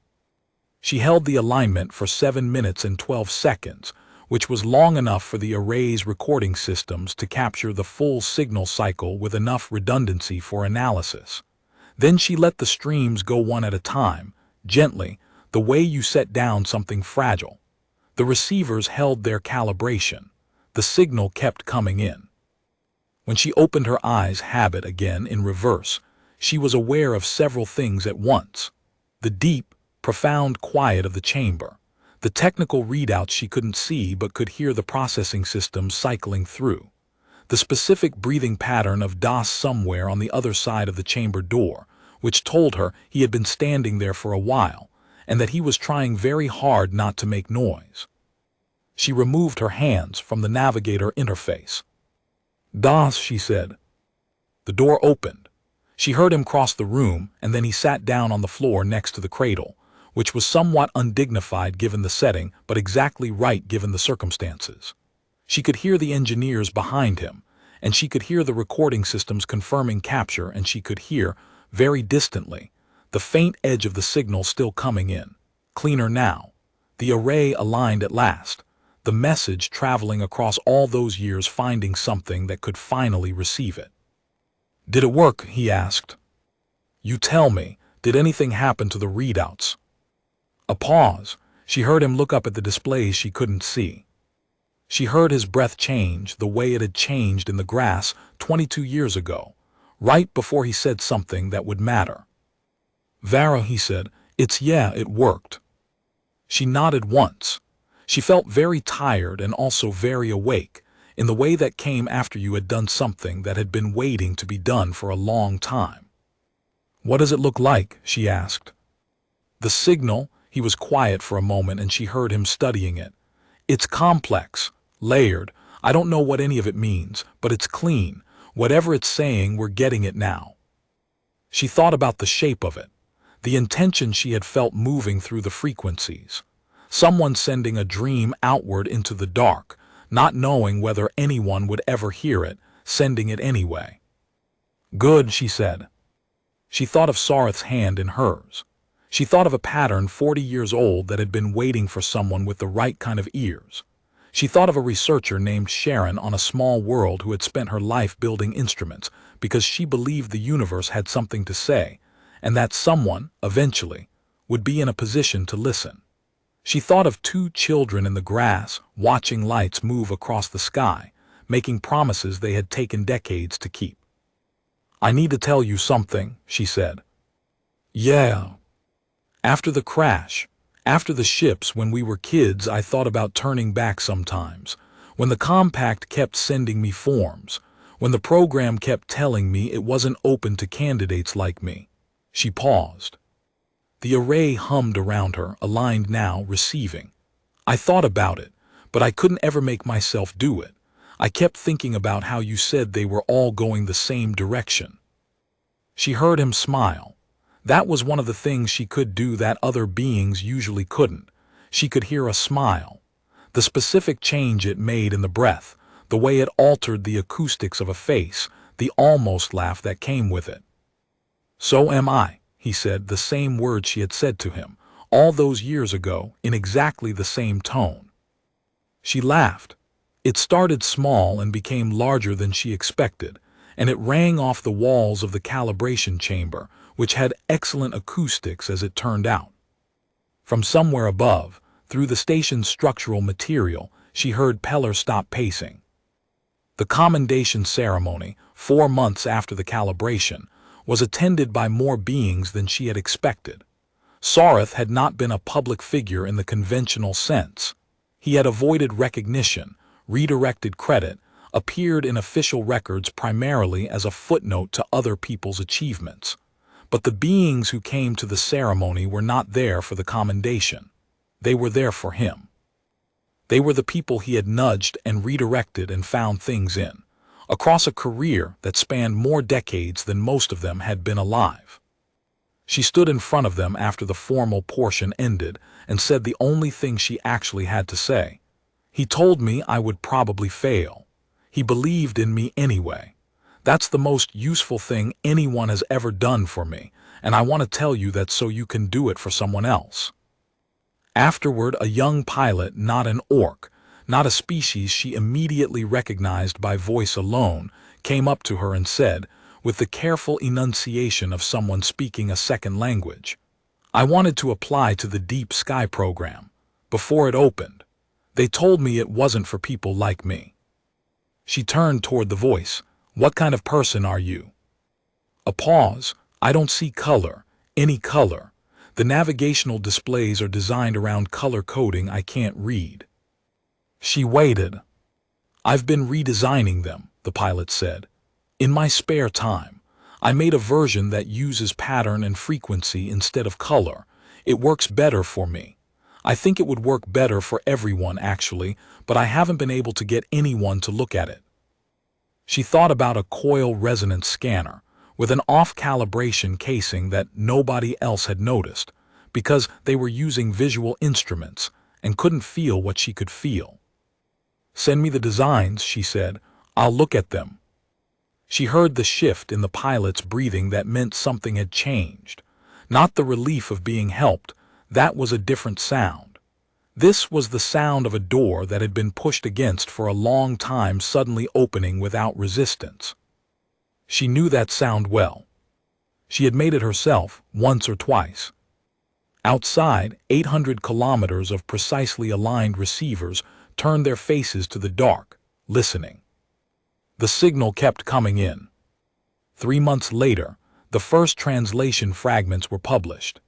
She held the alignment for 7 minutes and 12 seconds, which was long enough for the array's recording systems to capture the full signal cycle with enough redundancy for analysis. Then she let the streams go one at a time, gently, the way you set down something fragile. The receivers held their calibration. The signal kept coming in. When she opened her eyes habit again in reverse, she was aware of several things at once. The deep, profound quiet of the chamber, the technical readouts she couldn't see but could hear the processing systems cycling through, the specific breathing pattern of Das somewhere on the other side of the chamber door, which told her he had been standing there for a while, and that he was trying very hard not to make noise. She removed her hands from the navigator interface. Das, she said. The door opened. She heard him cross the room, and then he sat down on the floor next to the cradle, which was somewhat undignified given the setting, but exactly right given the circumstances. She could hear the engineers behind him, and she could hear the recording systems confirming capture, and she could hear, very distantly, the faint edge of the signal still coming in. Cleaner now. The array aligned at last. The message traveling across all those years, finding something that could finally receive it. Did it work? He asked. You tell me, did anything happen to the readouts? A pause. She heard him look up at the displays she couldn't see. She heard his breath change the way it had changed in the grass 22 years ago, right before he said something that would matter. Vara, he said, it worked. She nodded once. She felt very tired and also very awake, in the way that came after you had done something that had been waiting to be done for a long time. "What does it look like?" she asked. "The signal." He was quiet for a moment and she heard him studying it. "It's complex, layered. I don't know what any of it means, but it's clean. Whatever it's saying, we're getting it now." She thought about the shape of it, the intention she had felt moving through the frequencies. Someone sending a dream outward into the dark, not knowing whether anyone would ever hear it, sending it anyway. "Good," she said. She thought of Sareth's hand in hers. She thought of a pattern 40 years old that had been waiting for someone with the right kind of ears. She thought of a researcher named Sharon on a small world who had spent her life building instruments because she believed the universe had something to say, and that someone, eventually, would be in a position to listen. She thought of 2 children in the grass, watching lights move across the sky, making promises they had taken decades to keep. "I need to tell you something," she said. "Yeah. After the crash, after the ships, when we were kids, I thought about turning back sometimes. When the compact kept sending me forms, when the program kept telling me it wasn't open to candidates like me." She paused. The array hummed around her, aligned now, receiving. "I thought about it, but I couldn't ever make myself do it. I kept thinking about how you said they were all going the same direction." She heard him smile. That was one of the things she could do that other beings usually couldn't. She could hear a smile. The specific change it made in the breath, the way it altered the acoustics of a face, the almost laugh that came with it. "So am I," he said, the same words she had said to him, all those years ago, in exactly the same tone. She laughed. It started small and became larger than she expected, and it rang off the walls of the calibration chamber, which had excellent acoustics as it turned out. From somewhere above, through the station's structural material, she heard Peller stop pacing. The commendation ceremony, 4 months after the calibration, was attended by more beings than she had expected. Sareth had not been a public figure in the conventional sense. He had avoided recognition, redirected credit, appeared in official records primarily as a footnote to other people's achievements. But the beings who came to the ceremony were not there for the commendation. They were there for him. They were the people he had nudged and redirected and found things in, across a career that spanned more decades than most of them had been alive. She stood in front of them after the formal portion ended and said the only thing she actually had to say. "He told me I would probably fail. He believed in me anyway. That's the most useful thing anyone has ever done for me, and I want to tell you that so you can do it for someone else." Afterward, a young pilot, not an orc, not a species she immediately recognized by voice alone, came up to her and said, with the careful enunciation of someone speaking a second language, "I wanted to apply to the Deep Sky program. Before it opened, they told me it wasn't for people like me." She turned toward the voice. "What kind of person are you?" A pause. "I don't see color, any color. The navigational displays are designed around color coding I can't read." She waited. "I've been redesigning them," the pilot said. "In my spare time. I made a version that uses pattern and frequency instead of color. It works better for me. I think it would work better for everyone, actually, but I haven't been able to get anyone to look at it." She thought about a coil resonance scanner, with an off-calibration casing that nobody else had noticed, because they were using visual instruments and couldn't feel what she could feel. "Send me the designs," she said. "I'll look at them." She heard the shift in the pilot's breathing that meant something had changed. Not the relief of being helped, that was a different sound. This was the sound of a door that had been pushed against for a long time suddenly opening without resistance. She knew that sound well. She had made it herself, once or twice. Outside, 800 kilometers of precisely aligned receivers turned their faces to the dark, listening. The signal kept coming in. 3 months later, the first translation fragments were published.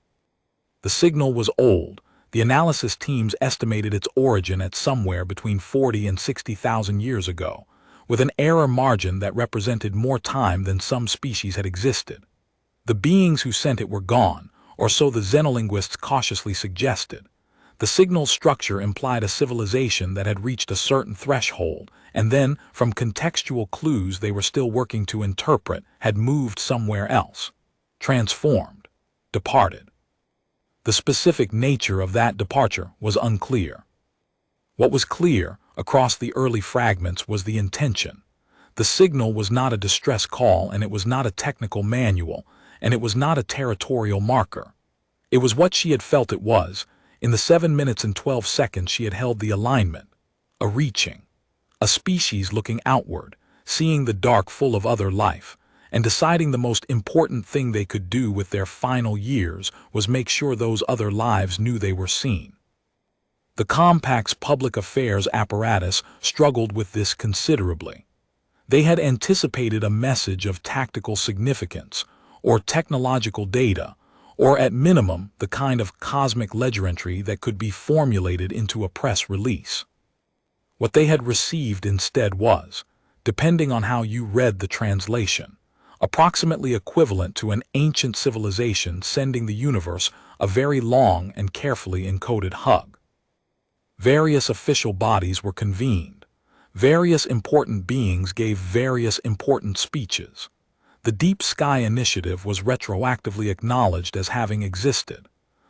The signal was old, The analysis teams estimated its origin at somewhere between 40 and 60,000 years ago, with an error margin that represented more time than some species had existed. The beings who sent it were gone, or so the xenolinguists cautiously suggested. The signal's structure implied a civilization that had reached a certain threshold, and then, from contextual clues they were still working to interpret, had moved somewhere else. Transformed. Departed. The specific nature of that departure was unclear. What was clear, across the early fragments, was the intention. The signal was not a distress call, and it was not a technical manual, and it was not a territorial marker. It was what she had felt it was. In the 7 minutes and 12 seconds she had held the alignment. A reaching. A species looking outward, seeing the dark full of other life, and deciding the most important thing they could do with their final years was make sure those other lives knew they were seen. The Compact's public affairs apparatus struggled with this considerably. They had anticipated a message of tactical significance, or technological data, or at minimum the kind of cosmic ledger entry that could be formulated into a press release. What they had received instead was, depending on how you read the translation, approximately equivalent to an ancient civilization sending the universe a very long and carefully encoded hug. Various official bodies were convened. Various important beings gave various important speeches. The Deep Sky Initiative was retroactively acknowledged as having existed.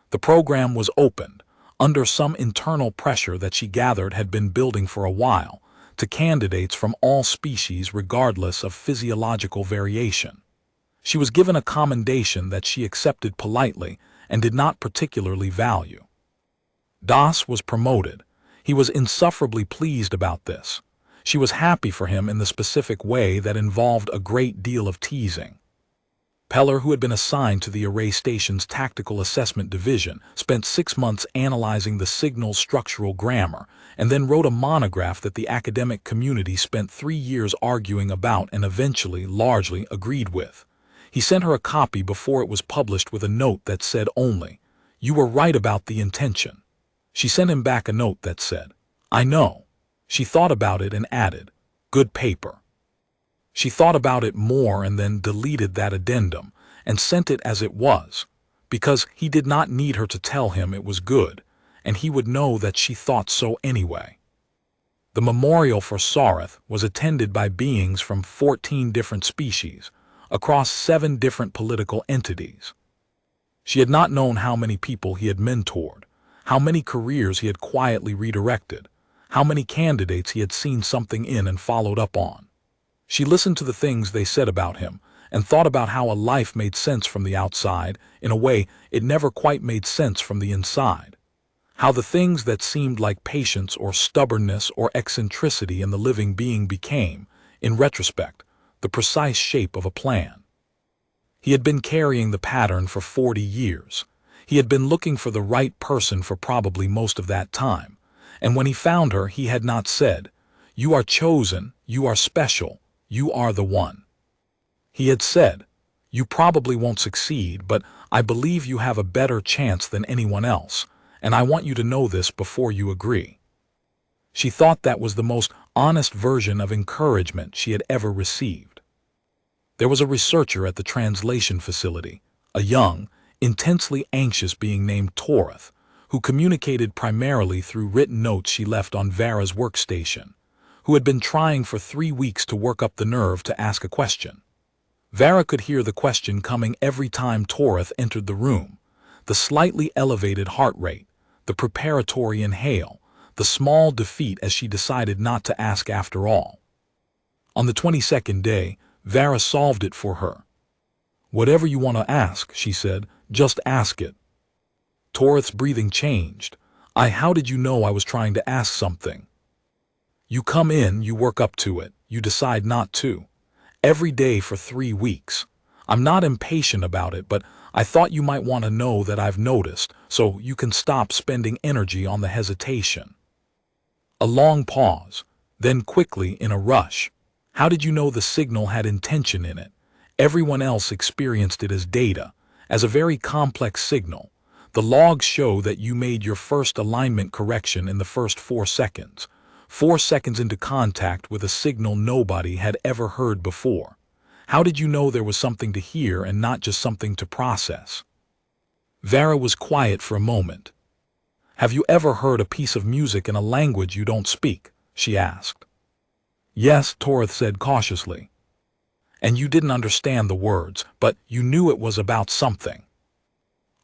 The program was opened, under some internal pressure that she gathered had been building for a while, to candidates from all species regardless of physiological variation. She was given a commendation that she accepted politely and did not particularly value. Das was promoted. He was insufferably pleased about this. She was happy for him in the specific way that involved a great deal of teasing. Peller, who had been assigned to the Array Station's Tactical Assessment Division, spent 6 months analyzing the signal's structural grammar, and then wrote a monograph that the academic community spent 3 years arguing about and eventually largely agreed with. He sent her a copy before it was published with a note that said only, "You were right about the intention." She sent him back a note that said, "I know." She thought about it and added, "Good paper." She thought about it more and then deleted that addendum and sent it as it was, because he did not need her to tell him it was good, and he would know that she thought so anyway. The memorial for Sareth was attended by beings from 14 different species, across 7 different political entities. She had not known how many people he had mentored, how many careers he had quietly redirected, how many candidates he had seen something in and followed up on. She listened to the things they said about him and thought about how a life made sense from the outside in a way it never quite made sense from the inside. How the things that seemed like patience or stubbornness or eccentricity in the living being became, in retrospect, the precise shape of a plan. He had been carrying the pattern for 40 years. He had been looking for the right person for probably most of that time. And when he found her, he had not said, "You are chosen, you are special, you are the one." He had said, "You probably won't succeed, but I believe you have a better chance than anyone else, and I want you to know this before you agree." She thought that was the most honest version of encouragement she had ever received. There was a researcher at the translation facility, a young, intensely anxious being named Toreth, who communicated primarily through written notes she left on Vera's workstation, who had been trying for 3 weeks to work up the nerve to ask a question. Vera could hear the question coming every time Toreth entered the room, the slightly elevated heart rate, the preparatory inhale, the small defeat as she decided not to ask after all. On the 22nd day, Vera solved it for her. "Whatever you want to ask," she said, "just ask it." Toreth's breathing changed. How did you know I was trying to ask something?" "You come in, you work up to it, you decide not to. Every day for 3 weeks. I'm not impatient about it, but I thought you might want to know that I've noticed, so you can stop spending energy on the hesitation." A long pause, then quickly in a rush. "How did you know the signal had intention in it? Everyone else experienced it as data, as a very complex signal. The logs show that you made your first alignment correction in the first 4 seconds. 4 seconds into contact with a signal nobody had ever heard before. How did you know there was something to hear and not just something to process? Vera was quiet for a moment. Have you ever heard a piece of music in a language you don't speak? She asked. Yes, Torith said cautiously. And you didn't understand the words, but you knew it was about something.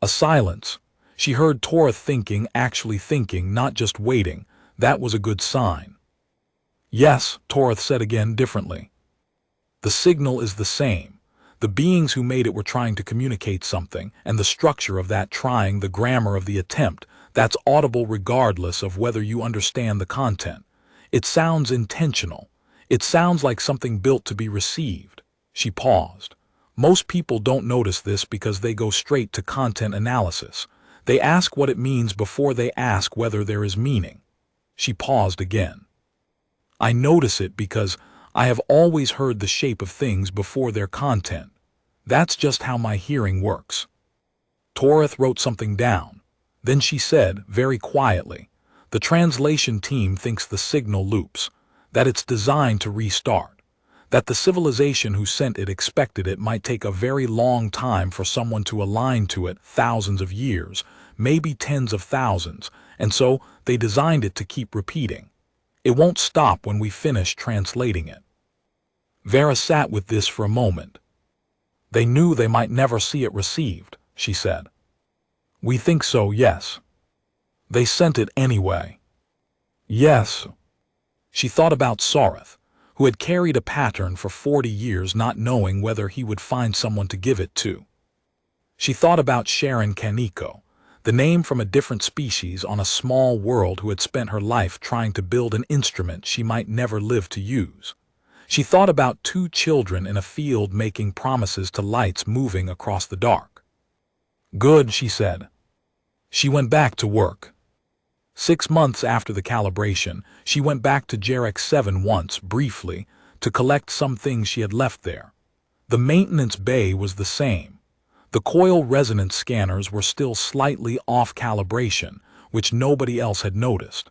A silence. She heard Torith thinking, actually thinking, not just waiting. That was a good sign. Yes, Torith said again differently. The signal is the same. The beings who made it were trying to communicate something, and the structure of that trying, the grammar of the attempt, that's audible regardless of whether you understand the content. It sounds intentional. It sounds like something built to be received. She paused. Most people don't notice this because they go straight to content analysis. They ask what it means before they ask whether there is meaning. She paused again. I notice it because I have always heard the shape of things before their content. That's just how my hearing works. Torith wrote something down. Then she said, very quietly, the translation team thinks the signal loops, that it's designed to restart, that the civilization who sent it expected it might take a very long time for someone to align to it, thousands of years, maybe tens of thousands, and so they designed it to keep repeating. It won't stop when we finish translating it. Vera sat with this for a moment. They knew they might never see it received, she said. We think so, yes. They sent it anyway. Yes. She thought about Soreth, who had carried a pattern for 40 years not knowing whether he would find someone to give it to. She thought about Sharon Kaneko, the name from a different species on a small world who had spent her life trying to build an instrument she might never live to use. She thought about 2 children in a field making promises to lights moving across the dark. Good, she said. She went back to work. 6 months after the calibration, she went back to Jarek 7 once, briefly, to collect some things she had left there. The maintenance bay was the same. The coil resonance scanners were still slightly off calibration, which nobody else had noticed.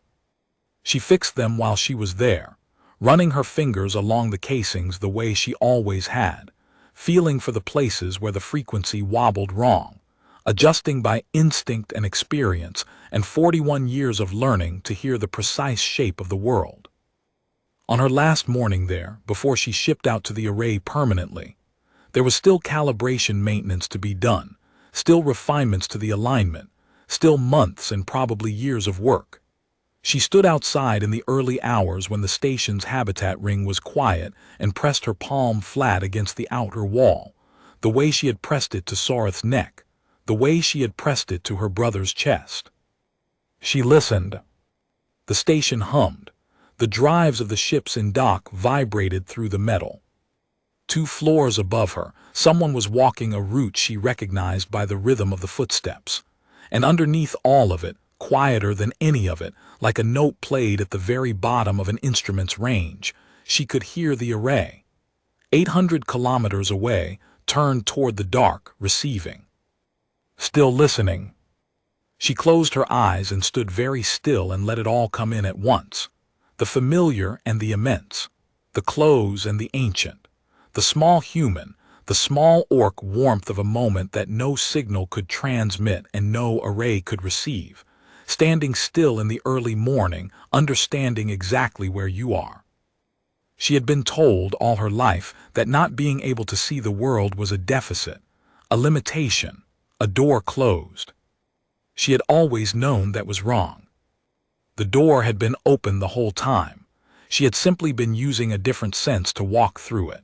She fixed them while she was there, running her fingers along the casings the way she always had, feeling for the places where the frequency wobbled wrong, adjusting by instinct and experience, and 41 years of learning to hear the precise shape of the world. On her last morning there, before she shipped out to the array permanently, there was still calibration maintenance to be done, still refinements to the alignment, still months and probably years of work. She stood outside in the early hours when the station's habitat ring was quiet and pressed her palm flat against the outer wall, the way she had pressed it to Soreth's neck, the way she had pressed it to her brother's chest. She listened. The station hummed. The drives of the ships in dock vibrated through the metal. 2 floors above her, someone was walking a route she recognized by the rhythm of the footsteps. And underneath all of it, quieter than any of it, like a note played at the very bottom of an instrument's range, she could hear the array. 800 kilometers away, turned toward the dark, receiving. Still listening. She closed her eyes and stood very still and let it all come in at once. The familiar and the immense, the close and the ancient, the small human, the small orc warmth of a moment that no signal could transmit and no array could receive, standing still in the early morning, understanding exactly where you are. She had been told all her life that not being able to see the world was a deficit, a limitation, a door closed. She had always known that was wrong. The door had been open the whole time. She had simply been using a different sense to walk through it.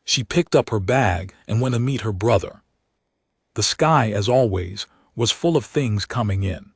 She picked up her bag and went to meet her brother. The sky, as always, was full of things coming in.